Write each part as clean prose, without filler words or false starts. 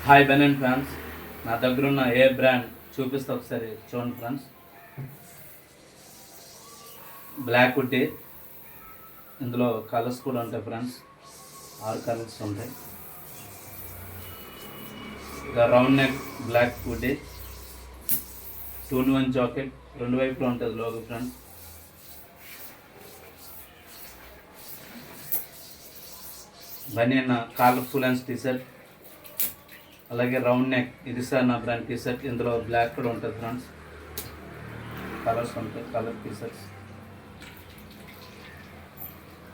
Hi బెనెన్ France, నా దగ్గర ఉన్న ఏ బ్రాండ్ చూపిస్తే ఒకసారి చూడండి ఫ్రెండ్స్. బ్లాక్ హుడ్డీ, ఇందులో కలర్స్ కూడా ఉంటాయి ఫ్రెండ్స్, 6 కలర్స్ ఉంటాయి. ఇక round neck black hoodie, 2-in-1 jacket, 2 వైపులో ఉంటుంది logo friends. Banian collar full hands T-shirt, అలాగే రౌండ్ నెక్, ఇది సార్ నా బ్రాండ్ టీషర్ట్. ఇందులో బ్లాక్ కూడా ఉంటుంది ఫ్రెండ్స్, కలర్స్ ఉంటాయి, కలర్ టీషర్ట్స్.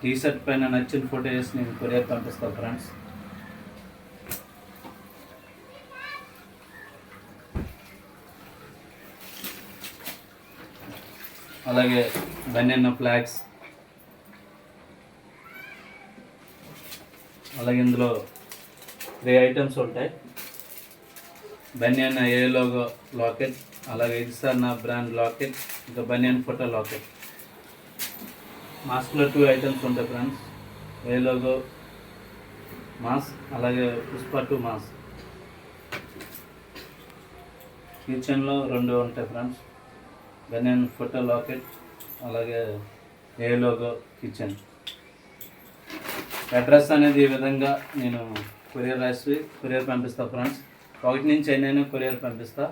టీషర్ట్ పైన నచ్చిన ఫోటో వేసి నేను కొరియర్ పంపిస్తాను ఫ్రెండ్స్. అలాగే బనియన్ ఫ్లాగ్స్, అలాగే ఇందులో 3 ఐటమ్స్ ఉంటాయి. బనియన్ ఏ లోగో లాకెట్, అలాగే ఇది సార్ నా బ్రాండ్ లాకెట్, ఇంకా బనియన్ ఫోటో లాకెట్. మాస్క్లో 2 ఐటమ్స్ ఉంటాయి ఫ్రెండ్స్, ఏ లోగో మాస్క్, అలాగే పుష్ప 2 మాస్క్. కిచెన్లో 2 ఉంటాయి ఫ్రెండ్స్, బనియన్ ఫోటో లాకెట్, అలాగే ఏ లోగో కిచెన్. అడ్రస్ అనేది ఈ విధంగా నేను కొరియర్ పంపిస్తా ఫ్రెండ్స్. 1 నుంచి 8 కొరియర్ పంపిస్తా,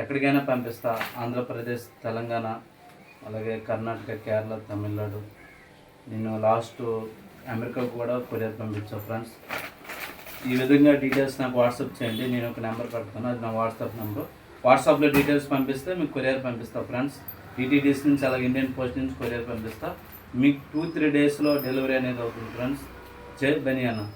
ఎక్కడికైనా పంపిస్తా. ఆంధ్రప్రదేశ్, తెలంగాణ, అలాగే కర్ణాటక, కేరళ, తమిళనాడు. నేను లాస్ట్ అమెరికా కూడా కొరియర్ పంపించా ఫ్రెండ్స్. ఈ విధంగా డీటెయిల్స్ నాకు వాట్సాప్ చేయండి, నేను ఒక నెంబర్ పెడతాను, అది నా వాట్సాప్ నెంబర్. వాట్సాప్లో డీటెయిల్స్ పంపిస్తే మీకు కొరియర్ పంపిస్తా ఫ్రెండ్స్. టీటీడీస్ నుంచి, అలాగే ఇండియన్ పోస్ట్ నుంచి కొరియర్ పంపిస్తా. మీకు 2-3 డేస్లో డెలివరీ అనేది అవుతుంది ఫ్రెండ్స్. జై బనియానా.